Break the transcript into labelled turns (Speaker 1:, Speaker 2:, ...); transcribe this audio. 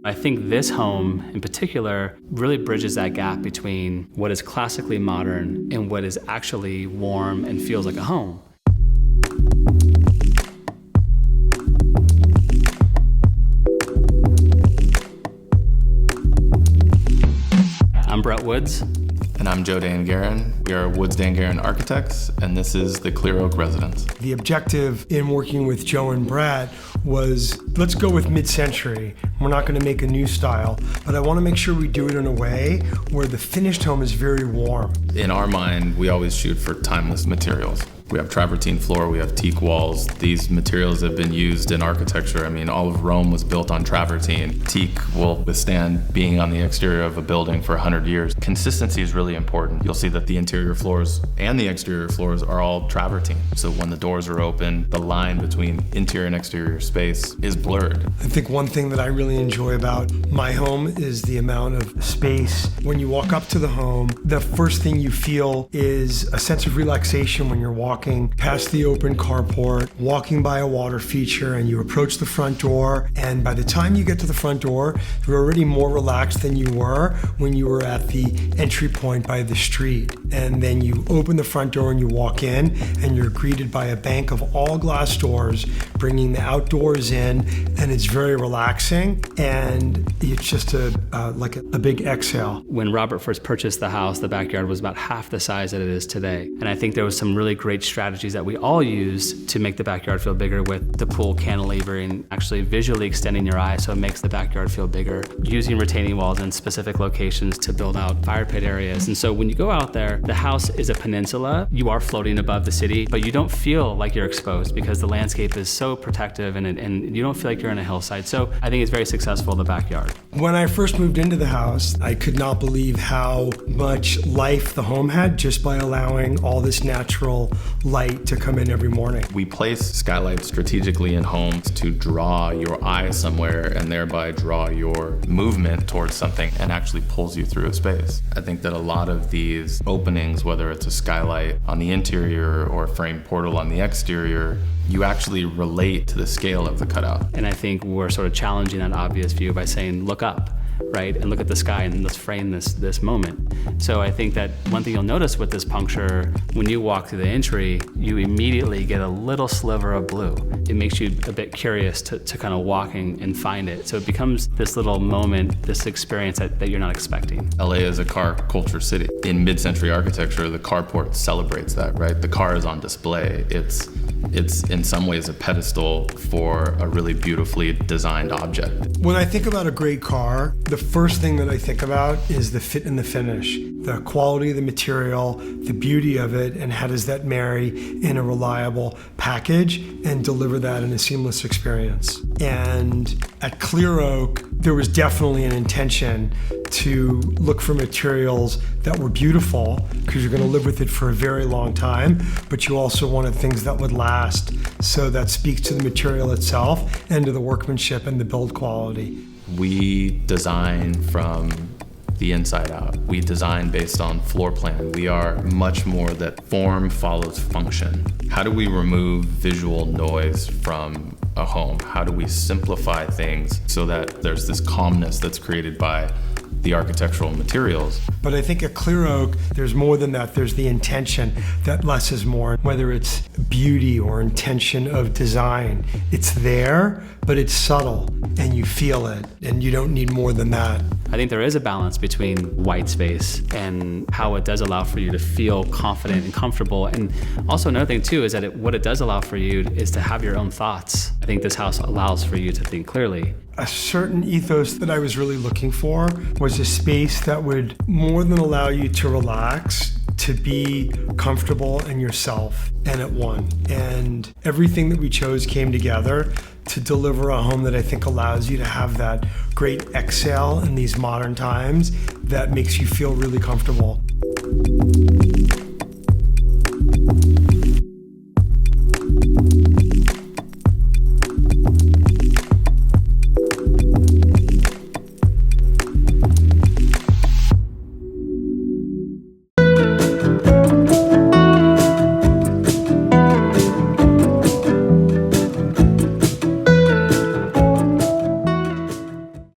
Speaker 1: I think this home in particular really bridges that gap between what is classically modern and what is actually warm and feels like a home. I'm Brett Woods.
Speaker 2: And I'm Joe Dangaran. We are Woods Dangaran Architects, and this is the Clear Oak Residence.
Speaker 3: The objective in working with Joe and Brett was, let's go with mid-century. We're not going to make a new style, but I want to make sure we do it in a way where the finished home is very warm.
Speaker 2: In our mind, we always shoot for timeless materials. We have travertine floor, we have teak walls. These materials have been used in architecture. I mean, all of Rome was built on travertine. Teak will withstand being on the exterior of a building for 100 years. Consistency is really important. You'll see that the interior floors and the exterior floors are all travertine. So when the doors are open, the line between interior and exterior space is blurred.
Speaker 3: I think one thing that I really enjoy about my home is the amount of space. When you walk up to the home, the first thing you feel is a sense of relaxation when you're walking past the open carport, walking by a water feature, and you approach the front door. And by the time you get to the front door, you're already more relaxed than you were when you were at the entry point by the street. And then you open the front door and you walk in, and you're greeted by a bank of all glass doors, bringing the outdoors in, and it's very relaxing. And it's just like a big exhale.
Speaker 1: When Robert first purchased the house, the backyard was about half the size that it is today. And I think there was some really great strategies that we all use to make the backyard feel bigger, with the pool cantilevering, actually visually extending your eye so it makes the backyard feel bigger, using retaining walls in specific locations to build out fire pit areas. And so when you go out there, the house is a peninsula. You are floating above the city, but you don't feel like you're exposed because the landscape is so protective and you don't feel like you're in a hillside. So I think it's very successful, the backyard.
Speaker 3: When I first moved into the house, I could not believe how much life the home had just by allowing all this natural light to come in every morning.
Speaker 2: We place skylights strategically in homes to draw your eye somewhere and thereby draw your movement towards something and actually pulls you through a space. I think that a lot of these openings, whether it's a skylight on the interior or a framed portal on the exterior, you actually relate to the scale of the cutout.
Speaker 1: And I think we're sort of challenging that obvious view by saying, look up, right? And look at the sky and let's frame this moment. So I think that one thing you'll notice with this puncture, when you walk through the entry, you immediately get a little sliver of blue. It makes you a bit curious to kind of walk and find it. So it becomes this little moment, this experience that you're not expecting.
Speaker 2: LA is a car culture city. In mid-century architecture, the carport celebrates that, right? The car is on display. It's in some ways a pedestal for a really beautifully designed object.
Speaker 3: When I think about a great car, the first thing that I think about is the fit and the finish, the quality of the material, the beauty of it, and how does that marry in a reliable package and deliver that in a seamless experience. And at Clear Oak, there was definitely an intention to look for materials that were beautiful because you're going to live with it for a very long time, but you also wanted things that would last. So that speaks to the material itself and to the workmanship and the build quality.
Speaker 2: We design from the inside out. We design based on floor plan. We are much more that form follows function. How do we remove visual noise from a home? How do we simplify things so that there's this calmness that's created by the architectural materials?
Speaker 3: But I think at Clear Oak, there's more than that. There's the intention that less is more, whether it's beauty or intention of design. It's there, but it's subtle and you feel it and you don't need more than that.
Speaker 1: I think there is a balance between white space and how it does allow for you to feel confident and comfortable. And also another thing too is that what it does allow for you is to have your own thoughts. I think this house allows for you to think clearly.
Speaker 3: A certain ethos that I was really looking for was a space that would more than allow you to relax, to be comfortable in yourself and at one. And everything that we chose came together to deliver a home that I think allows you to have that great exhale in these modern times that makes you feel really comfortable.